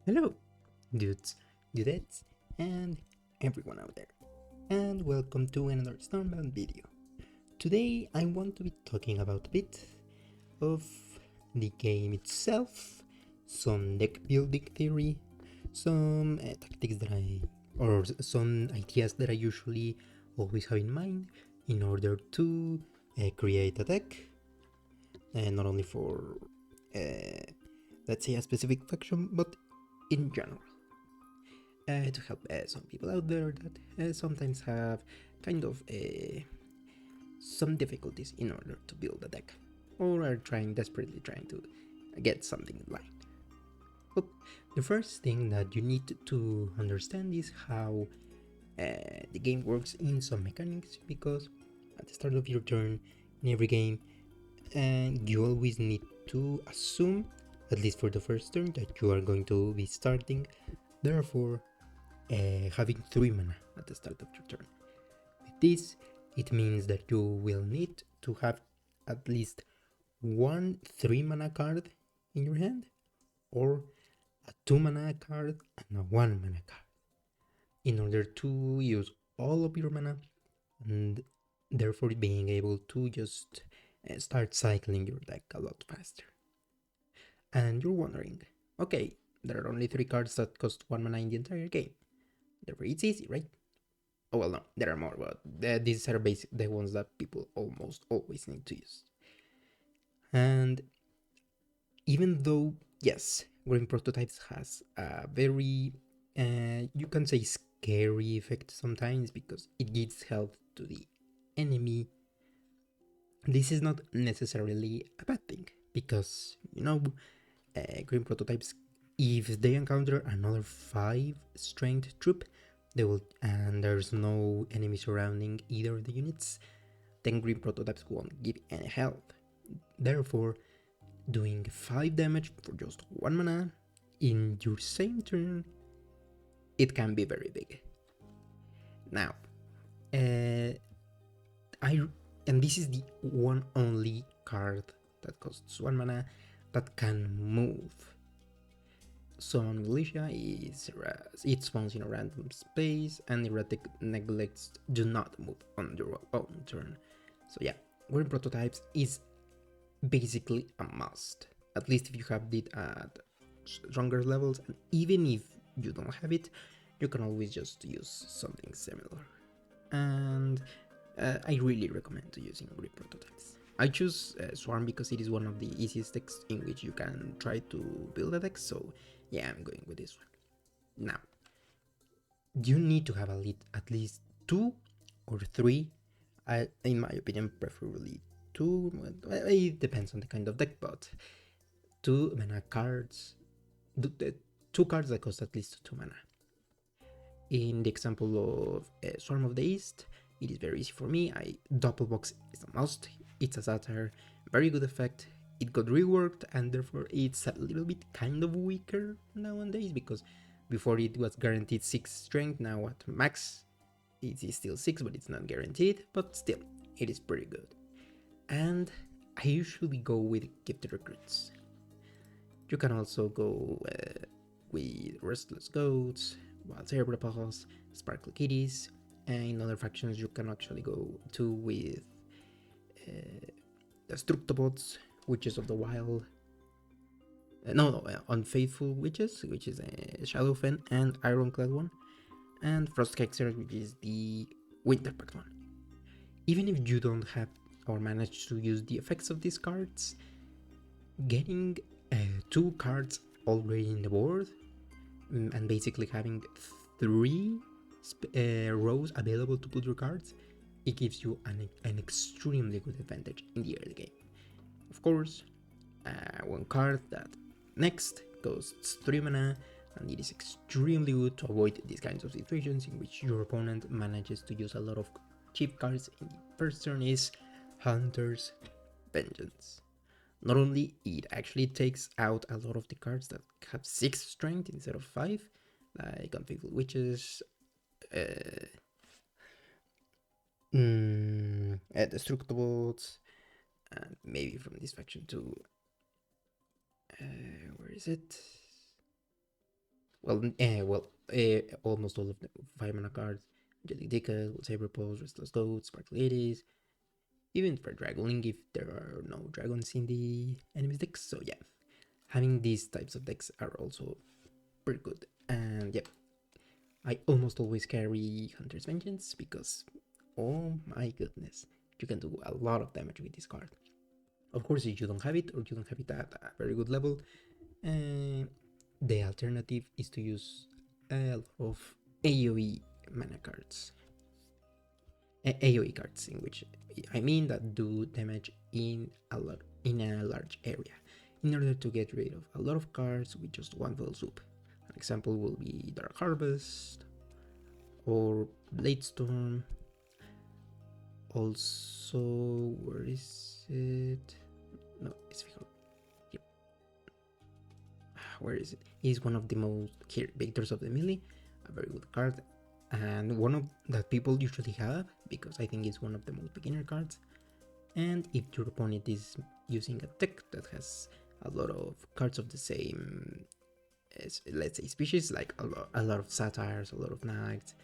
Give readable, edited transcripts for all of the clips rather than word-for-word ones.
Hello, dudes, dudettes, and everyone out there, and welcome to another Stormbound video. Today I want to be talking about a bit of the game itself, some deck building theory, some tactics or some ideas that I usually always have in mind in order to create a deck, and not only for, uh, let's say, a specific faction, but in general. To help some people out there that sometimes have kind of some difficulties in order to build a deck, or are desperately trying to get something in line. But the first thing that you need to understand is how the game works in some mechanics, because at the start of your turn in every game, you always need to assume, at least for the first turn, that you are going to be starting. Therefore, having 3 mana at the start of your turn. With this, it means that you will need to have at least one 3 mana card in your hand, or a 2 mana card and a 1 mana card, in order to use all of your mana and therefore being able to just start cycling your deck a lot faster. And you're wondering, okay, there are only 3 cards that cost 1 mana in the entire game, therefore it's easy, right? Oh well, no, there are more, but these are the ones that people almost always need to use. And even though, yes, green prototypes has a very, you can say, scary effect sometimes, because it gives health to the enemy, this is not necessarily a bad thing, because, green prototypes, if they encounter another 5 strength troop, they will, and there's no enemy surrounding either of the units, then green prototypes won't give any health. Therefore, doing 5 damage for just 1 mana in your same turn, it can be very big. Now, and this is the one only card that costs 1 mana that can move. Summon Militia it spawns in a random space, and erratic neglects do not move on your own turn. So yeah, green prototypes is basically a must, at least if you have it at stronger levels, and even if you don't have it, you can always just use something similar. And I really recommend to using green prototypes. I choose Swarm because it is one of the easiest decks in which you can try to build a deck, so yeah, I'm going with this one. Now, you need to have at least 2 or 3, in my opinion, preferably 2, it depends on the kind of deck, but 2 mana cards, 2 cards that cost at least 2 mana. In the example of Swarm of the East, it is very easy for me. Doppelbox is a must. It's a satire, very good effect. It got reworked, and therefore it's a little bit kind of weaker nowadays, because before it was guaranteed 6 strength, now at max it is still 6, but it's not guaranteed, but still, it is pretty good. And I usually go with gifted recruits. You can also go with restless goats, wild zebra paws, sparkly kitties, and in other factions you can actually go to with Destructobots, witches of the wild. Unfaithful witches, which is a Shadowfen and Ironclad one, and Frostkexer, which is the Winter Pact one. Even if you don't have or manage to use the effects of these cards, getting 2 cards already in the board, and basically having 3 rows available to put your cards, it gives you an extremely good advantage in the early game. Of course, one card that next costs 3 mana, and it is extremely good to avoid these kinds of situations in which your opponent manages to use a lot of cheap cards in the first turn, is Hunter's Vengeance. Not only it actually takes out a lot of the cards that have 6 strength instead of 5, like Unfaithful Witches, Destructibles, and maybe from this faction too. Where is it? Almost all of the 5 mana cards. Jelly Dickle, Saber Pose, Restless Goat, Sparkle Ladies, even for Dragon if there are no dragons in the enemy's decks. So yeah, having these types of decks are also pretty good. And yeah, I almost always carry Hunter's Vengeance because, oh my goodness, you can do a lot of damage with this card. Of course, if you don't have it or you don't have it at a very good level, the alternative is to use a lot of AoE mana cards. AoE cards, in which I mean that do damage in a large area, in order to get rid of a lot of cards with just one fell swoop. An example will be Dark Harvest or Bladestorm. Also, where is it? No, it's here. Where is it? He's one of the most here Victors of the Melee, a very good card, and one of that people usually have because I think it's one of the most beginner cards. And if your opponent is using a deck that has a lot of cards of the same, let's say, species, like a lot of Satires, a lot of Knights,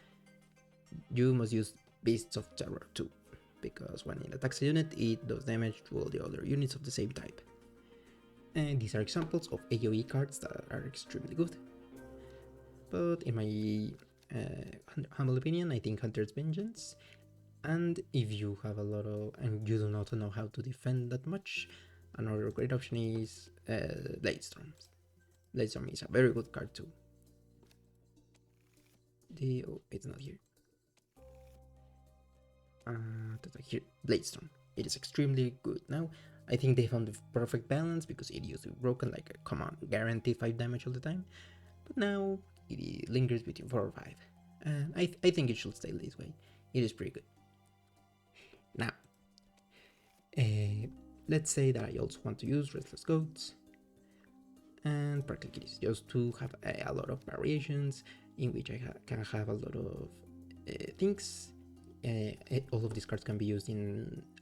you must use Beasts of Terror too, because when it attacks a unit, it does damage to all the other units of the same type. And these are examples of AoE cards that are extremely good. But in my humble opinion, I think Hunter's Vengeance. And if you have a lot of, and you do not know how to defend that much, another great option is Bladestorm. Bladestorm is a very good card too. It's not here. Here, Bladestorm. It is extremely good. Now, I think they found the perfect balance because it used to be broken like a command, guaranteed 5 damage all the time. But now it lingers between 4 or 5. And I think it should stay this way. It is pretty good. Now, let's say that I also want to use Restless Goats and Sparkle Kitties just to have a lot of variations in which I can have a lot of things. All of these cards can be used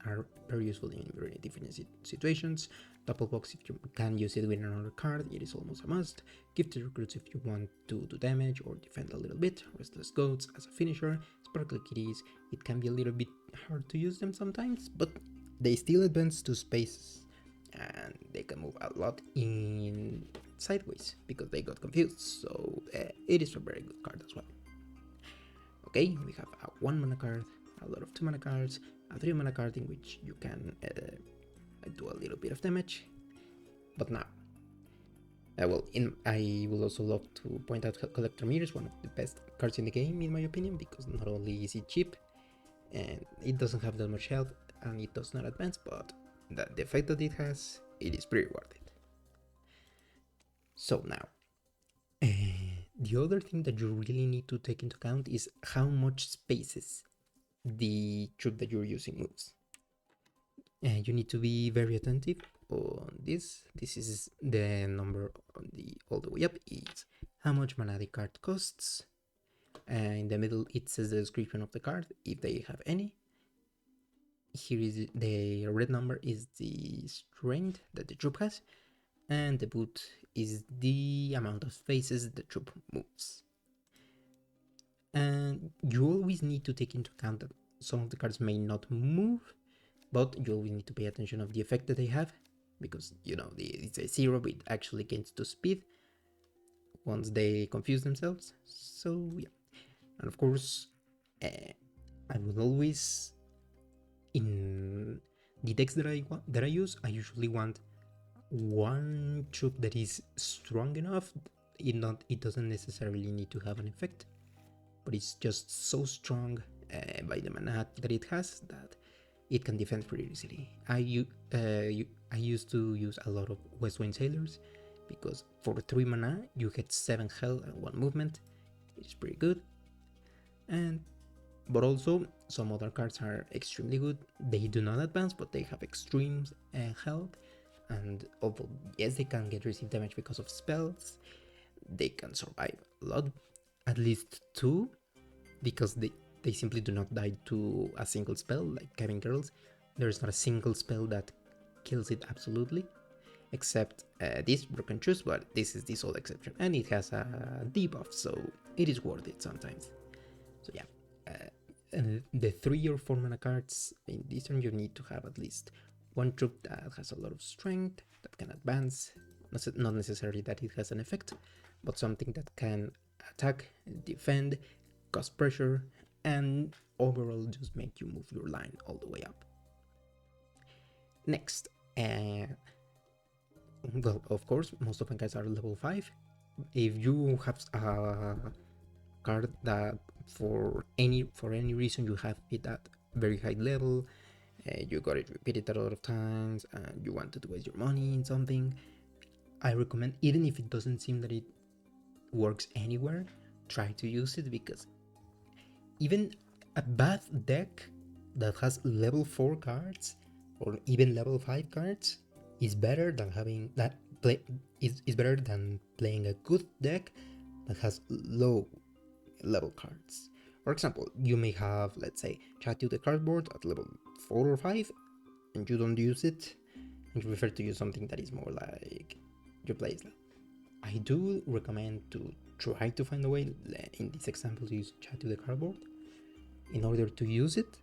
are very useful in very different situations. Double box if you can use it with another card, it is almost a must. Gifted Recruits if you want to do damage or defend a little bit. Restless Goats as a finisher. Sparkle Kitties, it can be a little bit hard to use them sometimes, but they still advance to spaces and they can move a lot in sideways because they got confused, so it is a very good card as well. Okay, we have a 1 mana card, a lot of 2 mana cards, a 3 mana card in which you can do a little bit of damage. But now, I would also love to point out Collector Mirror is one of the best cards in the game in my opinion, because not only is it cheap and it doesn't have that much health and it does not advance, but the effect that it has, it is pretty worth it. So now, the other thing that you really need to take into account is how much spaces the troop that you're using moves. You need to be very attentive on this. This is the number on the all the way up is how much mana the card costs. In the middle it says the description of the card if they have any. Here is the red number is the strength that the troop has, and the boot is the amount of spaces the troop moves. And you always need to take into account that some of the cards may not move, but you always need to pay attention of the effect that they have, because it's a 0 but it actually gains 2 speed once they confuse themselves. So yeah, and of course I will always, in the decks that I use, I usually want one troop that is strong enough. It doesn't necessarily need to have an effect, but it's just so strong by the mana that it has that it can defend pretty easily. I used to use a lot of West Wind Sailors because for 3 mana you get 7 health and 1 movement. It's pretty good. But also some other cards are extremely good. They do not advance, but they have extreme health, and although yes they can receive damage because of spells, they can survive a lot, at least 2, because they simply do not die to a single spell like Cabin Girls. There's not a single spell that kills it absolutely, except this broken truth, but this is the sole exception, and it has a debuff, so it is worth it sometimes. So yeah, and the 3 or 4 mana cards in this turn, you need to have at least one troop that has a lot of strength, that can advance, not necessarily that it has an effect, but something that can attack, defend, cause pressure, and overall just make you move your line all the way up. Next, well, of course, most of my guys are level 5. If you have a card that for any reason you have it at very high level, you got it repeated a lot of times, and you wanted to waste your money in something, I recommend, even if it doesn't seem that it works anywhere, try to use it, because even a bad deck that has level 4 cards or even level 5 cards is better than having that is better than playing a good deck that has low level cards. For example, you may have, let's say, Chat to the Cardboard at level 4 or 5, and you don't use it, and you prefer to use something that is more like your playstyle. I do recommend to try to find a way, in this example, to use Chat to the Cardboard. In order to use it,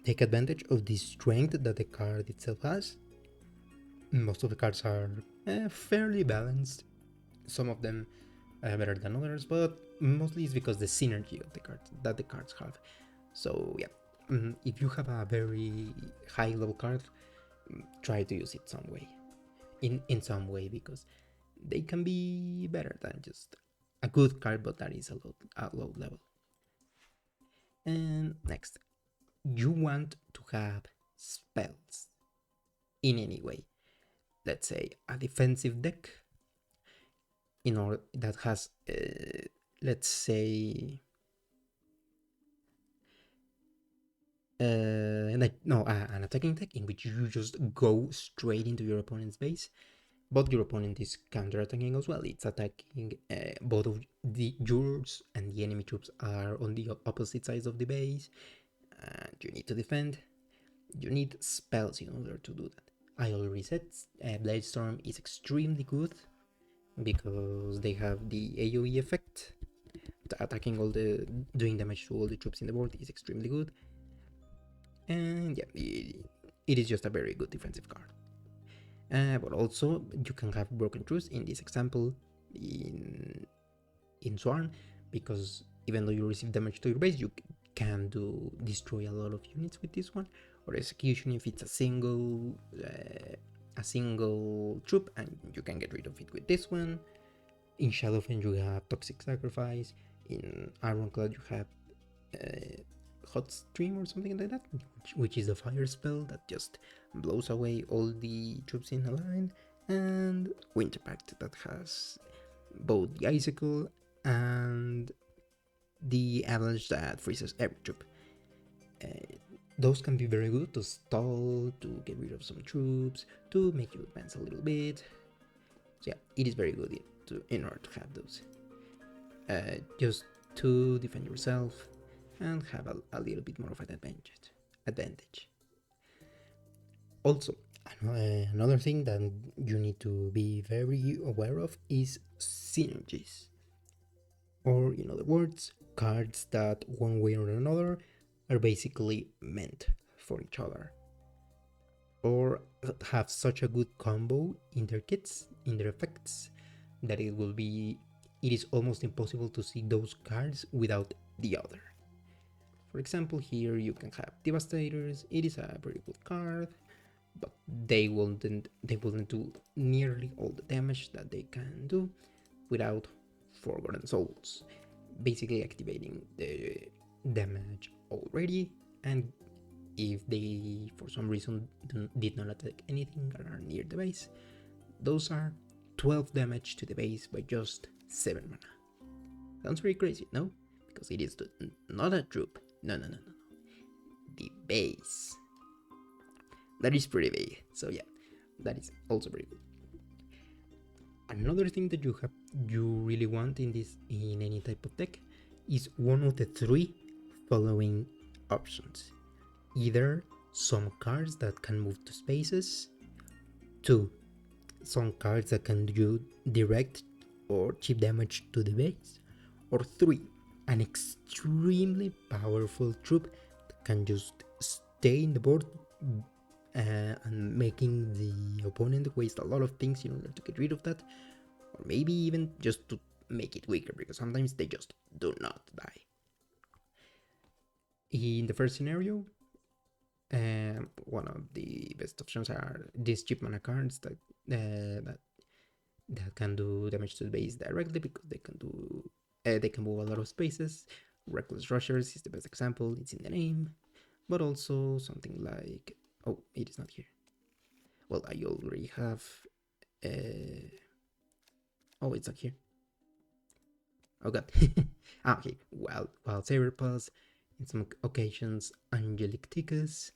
take advantage of the strength that the card itself has. Most of the cards are fairly balanced. Some of them better than others, but mostly it's because the synergy of the cards that the cards have. So yeah, if you have a very high level card, try to use it some way, in some way, because they can be better than just a good card, but that is a low level. And next, you want to have spells in any way. Let's say a defensive deck in order that has let's say an attacking deck in which you just go straight into your opponent's base, but your opponent is counter-attacking as well. It's attacking both of yours and the enemy troops are on the opposite sides of the base, and you need to defend. You need spells in order to do that. I already said Bladestorm is extremely good because they have the AoE effect. Attacking doing damage to all the troops in the board is extremely good. And yeah, it is just a very good defensive card. But also, you can have Broken Truth in this example in Swarm, because even though you receive damage to your base, you can destroy a lot of units with this one. Or Execution if it's a single troop, and you can get rid of it with this one. In Shadowfen you have Toxic Sacrifice. In Ironclad you have Hot Stream or something like that, which is a fire spell that just blows away all the troops in a line. And Winter Pact that has both the Icicle and the Avalanche that freezes every troop. Those can be very good to stall, to get rid of some troops, to make you advance a little bit. So yeah, it is very good in order to have those. Just to defend yourself and have a little bit more of an advantage. Also, another thing that you need to be very aware of is synergies. Or in other words, cards that one way or another are basically meant for each other, or have such a good combo in their kits, in their effects, that it is almost impossible to see those cards without the other. For example, here you can have Devastators. It is a very good card, but they wouldn't do nearly all the damage that they can do without Forgotten Souls, basically activating the damage already, and if they for some reason did not attack anything and are near the base, those are 12 damage to the base by just 7 mana. Sounds very crazy, no? Because it is not a troop. No. The base. That is pretty big. So yeah, that is also very good. Another thing that you really want in any type of deck is one of the 3 following options. Either some cards that can move to spaces, 2. Some cards that can do direct or cheap damage to the base. Or 3. An extremely powerful troop that can just stay in the board and making the opponent waste a lot of things in order to get rid of that. Or maybe even just to make it weaker, because sometimes they just do not die. In the first scenario, one of the best options are these cheap mana cards that can do damage to the base directly, because they can move a lot of spaces. Reckless Rushers is the best example, it's in the name. But also something like, oh, it is not here. Well, I already have, oh, it's not here. Oh god. Okay, Wild Saber Pulse, in some occasions Angelic Tickus.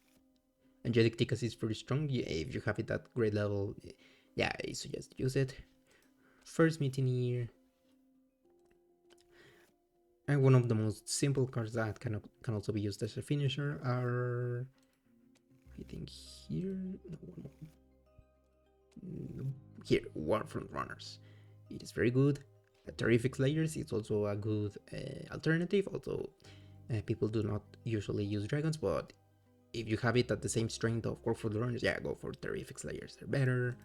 Angelic Tickus is pretty strong. Yeah, if you have it at grade level, yeah, I suggest use it. First Mutineer, and one of the most simple cards that can also be used as a finisher are, I think here, no, here, Warfront Runners. It is very good. Terrific Slayers is also a good alternative, although people do not usually use dragons, but if you have it at the same strength of Warfront Runners, yeah, go for Terrific Slayers, they're better.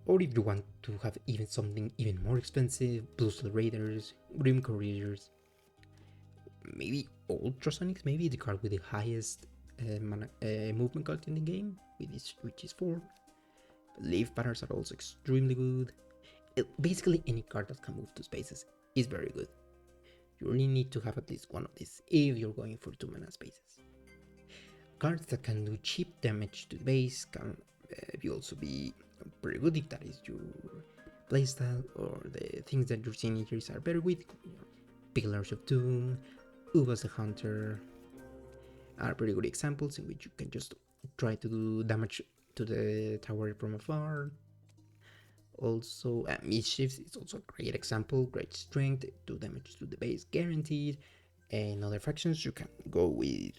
Or if you want to have even something even more expensive, Bluesteel Raiders, Grim Couriers, maybe Ultrasonics, maybe the card with the highest movement card in the game, which is 4. Leaf Patterns are also extremely good. Basically any card that can move to spaces is very good. You really need to have at least one of these if you're going for 2 mana spaces. Cards that can do cheap damage to the base can also be pretty good if that is your playstyle, or the things that your signatures are better with. Pillars of Doom, Ubas the Hunter are pretty good examples in which you can just try to do damage to the tower from afar. Also, Mischiefs is also a great example, great strength, do damage to the base guaranteed. And other factions you can go with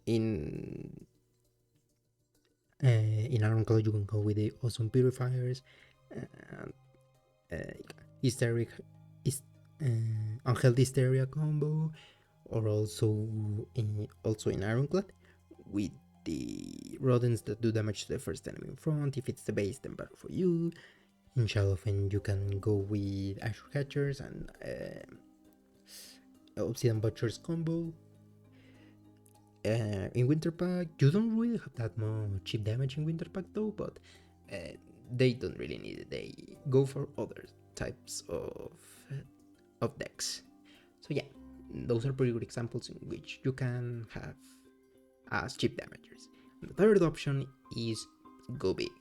in Ironclad, you can go with the Awesome Purifiers, Hysteric, Unhealthy Hysteria combo, or also in Ironclad with the rodents that do damage to the first enemy in front. If it's the base, then better for you. In Shadowfen, you can go with Azure Catchers and Obsidian Butchers combo. In Winter Pack, you don't really have that much cheap damage in Winter Pack though, but they don't really need it. They go for other types of decks. So yeah, those are pretty good examples in which you can have as cheap damagers. And the third option is go big.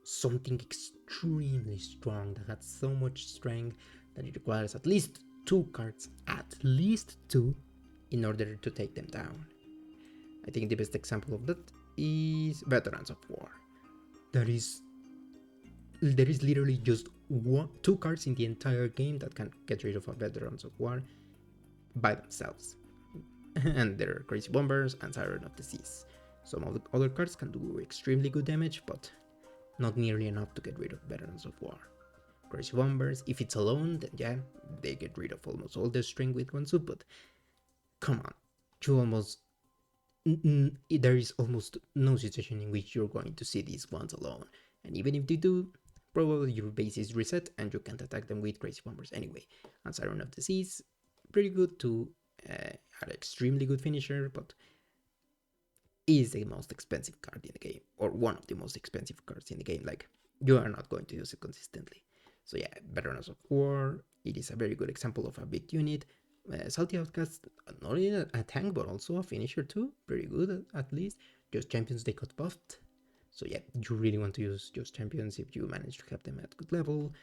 Something extremely strong that has so much strength that it requires at least 2 cards, at least 2, in order to take them down. I think the best example of that is Veterans of War. There is literally just 2 cards in the entire game that can get rid of a Veterans of War by themselves. And they're Crazy Bombers and Siren of the Seas. Some of the other cards can do extremely good damage, but not nearly enough to get rid of Veterans of War. Crazy Bombers, if it's alone, then yeah, they get rid of almost all their strength with one suit, but come on, there is almost no situation in which you're going to see these ones alone, and even if they do, probably your base is reset and you can't attack them with Crazy Bombers anyway. And Siren of the Seas, pretty good to an extremely good finisher, but is the most expensive card in the game, or one of the most expensive cards in the game. Like, you are not going to use it consistently. So yeah, Veterans of War, it is a very good example of a big unit. Salty Outcast, not only a tank, but also a finisher too. Pretty good, at least. Just champions, they got buffed. So yeah, you really want to use just champions if you manage to have them at good level.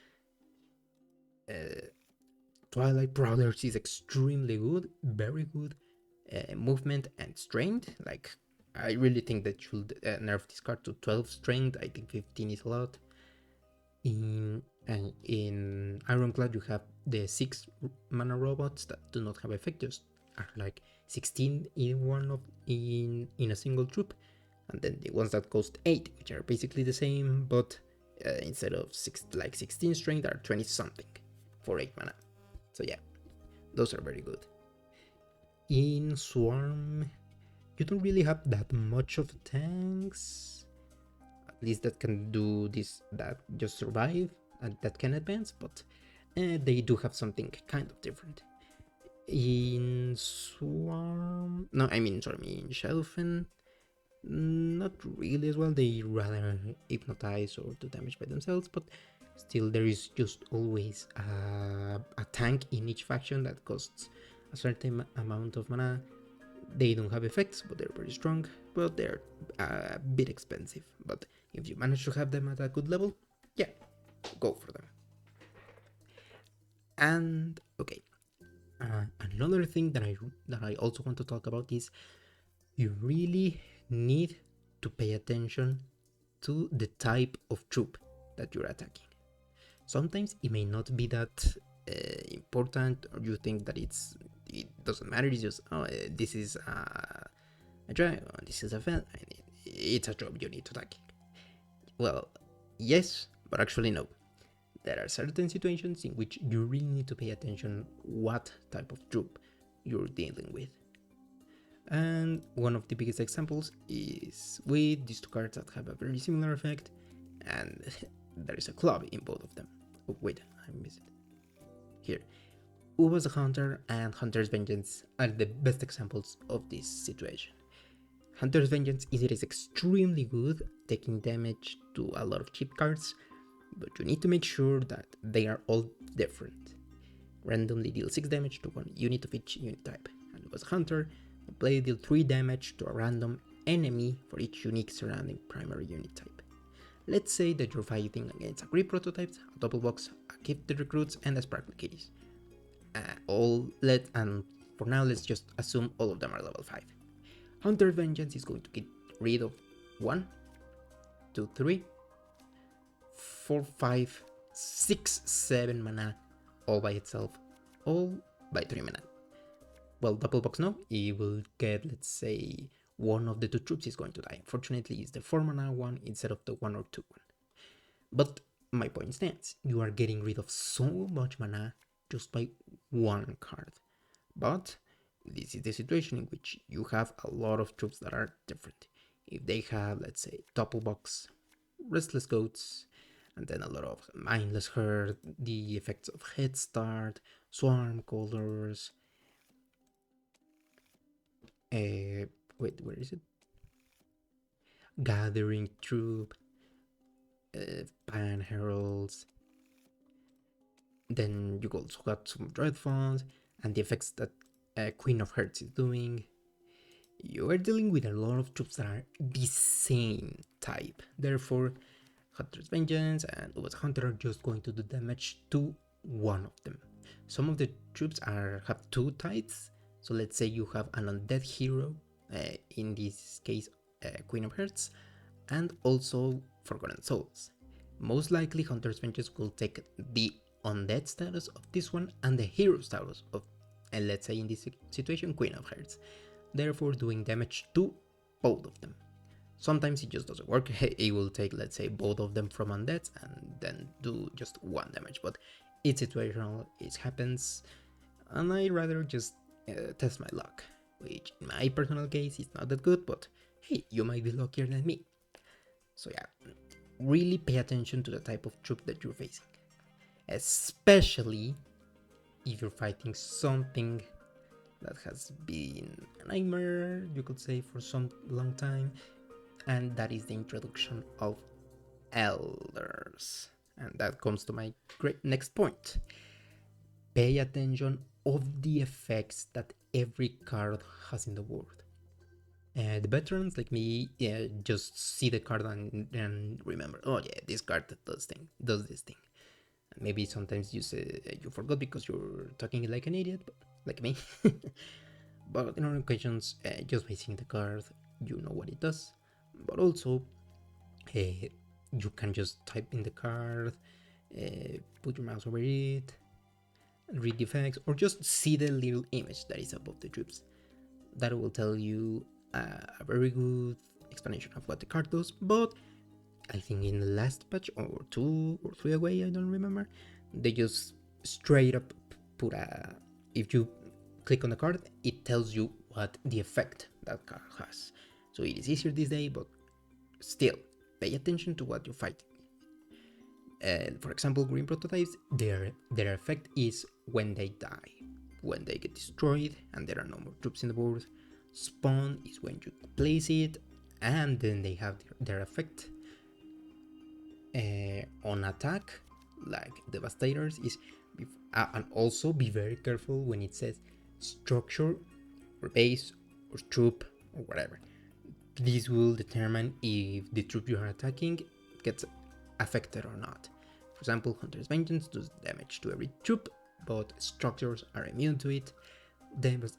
Twilight Prowlers is extremely good, very good. Movement and strength, like, I really think that should nerf this card to 12 strength. I think 15 is a lot. In Ironclad, you have the 6 mana robots that do not have effect, just are like 16 in a single troop, and then the ones that cost 8, which are basically the same, but instead of 16 strength, are 20 something for 8 mana. So yeah, those are very good. In Swarm, you don't really have that much of tanks, at least that can do this, that just survive and that can advance, but they do have something kind of different. In Swarm, no, I mean, sorry, in Shadowfen, not really as well. They rather hypnotize or do damage by themselves, but still there is just always a tank in each faction that costs a certain amount of mana. They don't have effects, but they're very strong, but they're a bit expensive. But if you manage to have them at a good level, yeah, go for them. And okay, another thing that I also want to talk about is you really need to pay attention to the type of troop that you're attacking. Sometimes it may not be that important, or you think that it doesn't matter. It's just this is a dragon, this is a vet, it's a troop you need to attack. Well, yes, but actually no. There are certain situations in which you really need to pay attention what type of troop you're dealing with. And one of the biggest examples is with these two cards that have a very similar effect, and there is a club in both of them. Oh wait, I missed it. Here, Uba's Hunter and Hunter's Vengeance are the best examples of this situation. Hunter's Vengeance is extremely good, taking damage to a lot of cheap cards, but you need to make sure that they are all different. Randomly deal 6 damage to one unit of each unit type, and Uba's Hunter will play deal 3 damage to a random enemy for each unique surrounding primary unit type. Let's say that you're fighting against a Grip Prototypes, a Double Box, a Gifted Recruits, and a Sparkle Kitties. And for now, let's just assume all of them are level 5. Hunter Vengeance is going to get rid of 1, 2, 3, 4, 5, 6, 7 mana all by itself, all by 3 mana. Well, Double Box no, it will get, let's say, one of the 2 troops is going to die. Unfortunately, it's the 4 mana one instead of the 1 or 2 one. But my point stands, you are getting rid of so much mana just by 1 card. But this is the situation in which you have a lot of troops that are different. If they have, let's say, Double Box, Restless Goats, and then a lot of Mindless Herd, the effects of Head Start, Swarm Colors, wait, where is it? Gathering Troop, Pan Heralds. Then you also got some Dreadfalls, and the effects that Queen of Hearts is doing. You are dealing with a lot of troops that are the same type. Therefore, Hunter's Vengeance and Uba's Hunter are just going to do damage to one of them. Some of the troops have 2 types. So let's say you have an undead hero, in this case Queen of Hearts, and also Forgotten Souls. Most likely Hunter's Vengeance will take the undead status of this one and the hero status of, and let's say in this situation, Queen of Hearts, therefore doing damage to both of them. Sometimes it just doesn't work. It will take, let's say, both of them from undeads and then do just 1 damage, but it's situational, it happens, and I rather just test my luck, which in my personal case is not that good, but hey, you might be luckier than me. So yeah, really pay attention to the type of troop that you're facing, especially if you're fighting something that has been a nightmare, you could say, for some long time, and that is the introduction of elders. And that comes to my great next point. Pay attention of the effects that every card has in the world. The veterans like me just see the card and remember, oh yeah, this card does this thing. And maybe sometimes you forgot because you're talking like an idiot, like me. But in other occasions, just by seeing the card, you know what it does. But also, you can just type in the card, put your mouse over it, read the effects, or just see the little image that is above the troops. That will tell you a very good explanation of what the card does, but I think in the last patch or 2 or 3 away, I don't remember, they just straight up put a, if you click on the card, it tells you what the effect that card has. So it is easier this day, but still, pay attention to what you're fighting. For example, green prototypes, their effect is when they die, when they get destroyed and there are no more troops in the board. Spawn is when you place it, and then they have their effect. On attack, like Devastators, is and also be very careful when it says structure or base or troop or whatever. This will determine if the troop you are attacking gets affected or not. For example, Hunter's Vengeance does damage to every troop, but structures are immune to it,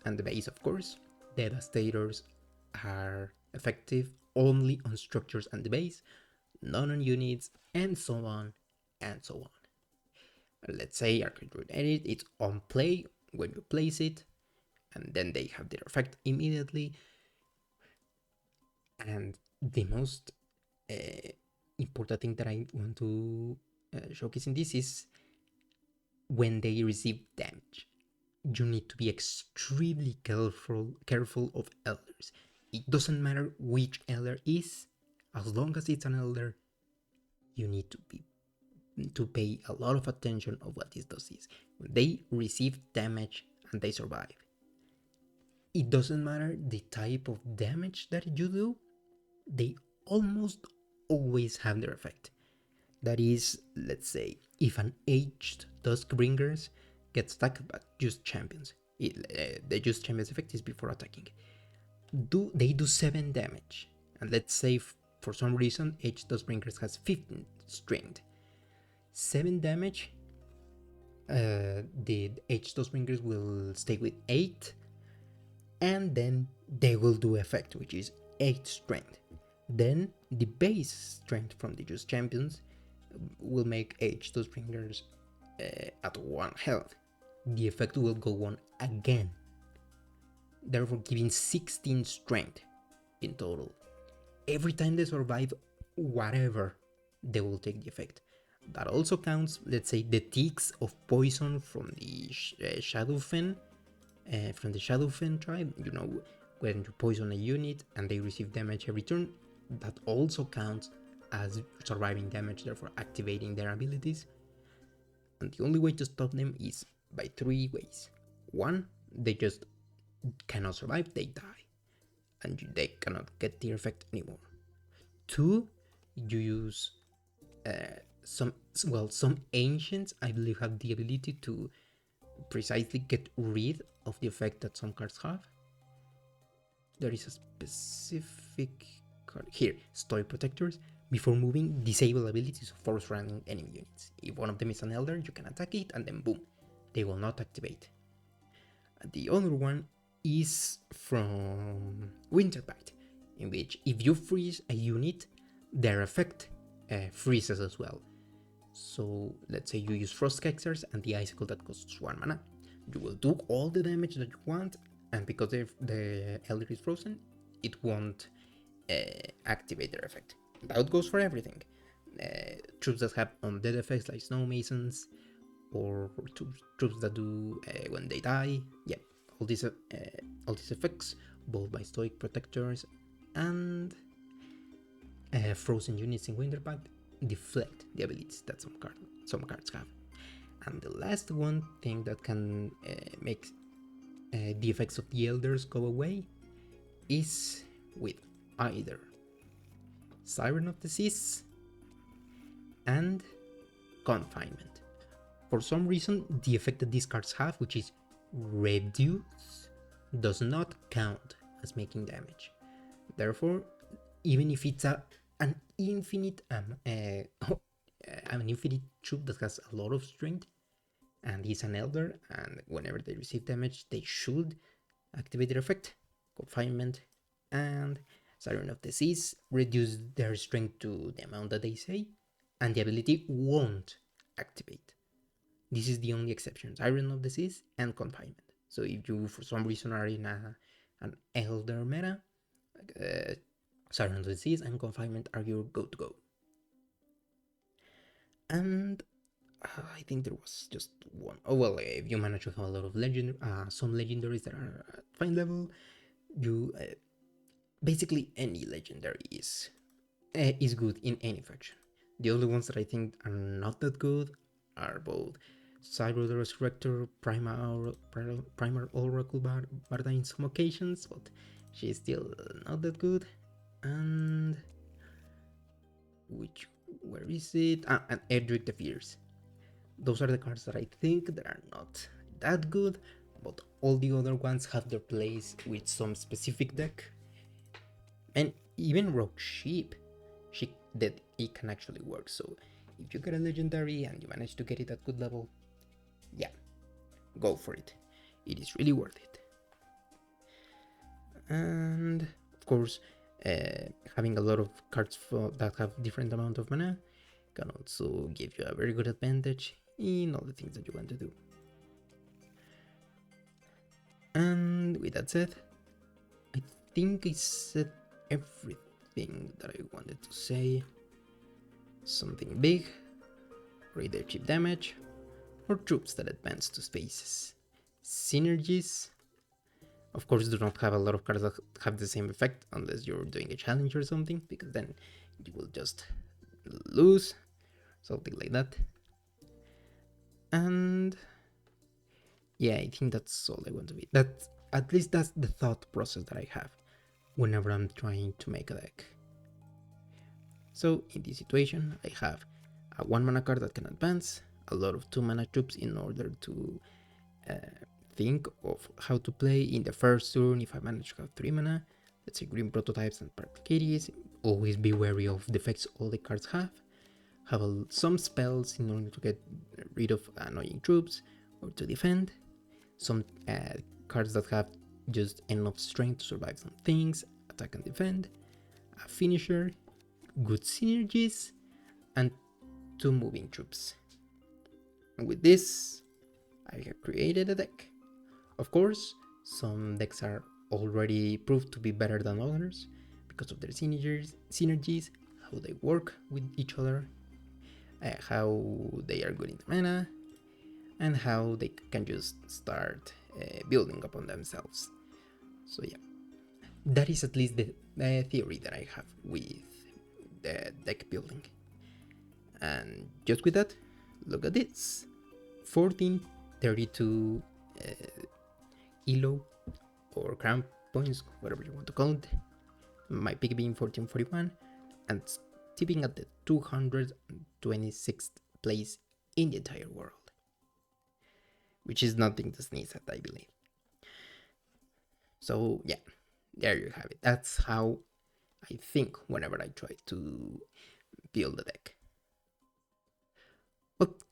and the base, of course. Devastators are effective only on structures and the base, not on units, and so on and so on. Let's say Arcade Druid Edit, it's on play when you place it, and then they have their effect immediately. And the most important thing that I want to showcase in this is when they receive damage. You need to be extremely careful of elders. It doesn't matter which elder is, as long as it's an elder, you need to pay a lot of attention of what this does is. When they receive damage and they survive, it doesn't matter the type of damage that you do, they almost always have their effect. That is, let's say, if an aged Duskbringers gets attacked by just champions, the just champions effect is before attacking. They do 7 damage, and let's say for some reason aged Duskbringers has 15 strength. 7 damage, the aged Duskbringers will stay with 8, and then they will do effect, which is 8 strength. Then the base strength from the just champions will make aged Duskbringers at 1 health. The effect will go on again, therefore giving 16 strength in total. Every time they survive whatever, they will take the effect. That also counts, let's say, the ticks of poison from the Shadowfen, from the Shadowfen tribe. You know, when you poison a unit and they receive damage every turn, that also counts as surviving damage, therefore activating their abilities. And the only way to stop them is by 3 ways. 1, they just cannot survive, they die, and they cannot get the effect anymore. 2, you use some ancients, I believe, have the ability to precisely get rid of the effect that some cards have. There is a specific card here, Stoic Protectors. Before moving, disable abilities of force running enemy units. If one of them is an elder, you can attack it and then boom, they will not activate. And the other one is from Winter Pact, in which if you freeze a unit, their effect freezes as well. So let's say you use Frostkexers and the Icicle that costs 1 mana. You will do all the damage that you want, and because the elder is frozen, it won't activate their effect. That goes for everything. Troops that have undead effects like Snow Masons, or troops that do when they die. Yeah, all these effects, both by Stoic Protectors and frozen units in Winter Pact, deflect the abilities that some cards have. And the last one thing that can make the effects of the elders go away is with either Siren of the Seas and Confinement. For some reason, the effect that these cards have, which is Reduce, does not count as making damage. Therefore, even if it's an infinite troop that has a lot of strength and he's an elder, and whenever they receive damage, they should activate their effect, Confinement and Siren of the Seas reduce their strength to the amount that they say, and the ability won't activate. This is the only exception, Siren of the Seas and Confinement. So if you for some reason are in an elder meta, Silent Disease and Confinement are your go-to-go. And I think there was just one. Oh well, if you manage to have a lot of some legendaries that are at fine level, you basically any legendary is good in any faction. The only ones that I think are not that good are both Cyber the Resurrector, Primal Oracle Barda in some occasions, but she's still not that good. And where is it? And Edric the Fierce. Those are the cards that I think that are not that good, but all the other ones have their place with some specific deck. And even Rogue Sheep, that it can actually work. So if you get a legendary and you manage to get it at good level, yeah, go for it. It is really worth it. And of course, having a lot of cards that have different amount of mana can also give you a very good advantage in all the things that you want to do. And with that said, I think I said everything that I wanted to say. Something big, or either cheap damage, or troops that advance to spaces. Synergies, of course, do not have a lot of cards that have the same effect unless you're doing a challenge or something, because then you will just lose, something like that. And yeah, I think that's all I want to be. At least that's the thought process that I have whenever I'm trying to make a deck. So in this situation, I have a 1 mana card that can advance, a lot of 2 mana troops in order to think of how to play in the first turn if I manage to have 3 mana. Let's say green prototypes and Paraclades. Always be wary of the effects all the cards have. Have some spells in order to get rid of annoying troops or to defend. Some cards that have just enough strength to survive some things, attack and defend. A finisher, good synergies, and 2 moving troops. And with this, I have created a deck. Of course, some decks are already proved to be better than others because of their synergies, how they work with each other, how they are good in mana, and how they can just start building upon themselves. So yeah, that is at least the theory that I have with the deck building. And just with that, look at this. 1432 ELO or crown points, whatever you want to call it. My pick being 1441 and tipping at the 226th place in the entire world, which is nothing to sneeze at, I believe. So yeah, there you have it. That's how I think whenever I try to build a deck. But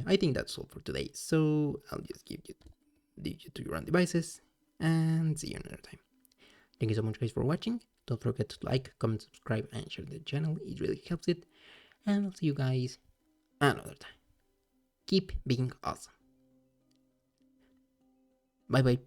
I think that's all for today, so I'll just leave you to your own devices and see you another time. Thank you so much guys for watching. Don't forget to like, comment, subscribe and share the channel, it really helps it. And I'll see you guys another time. Keep being awesome. Bye bye.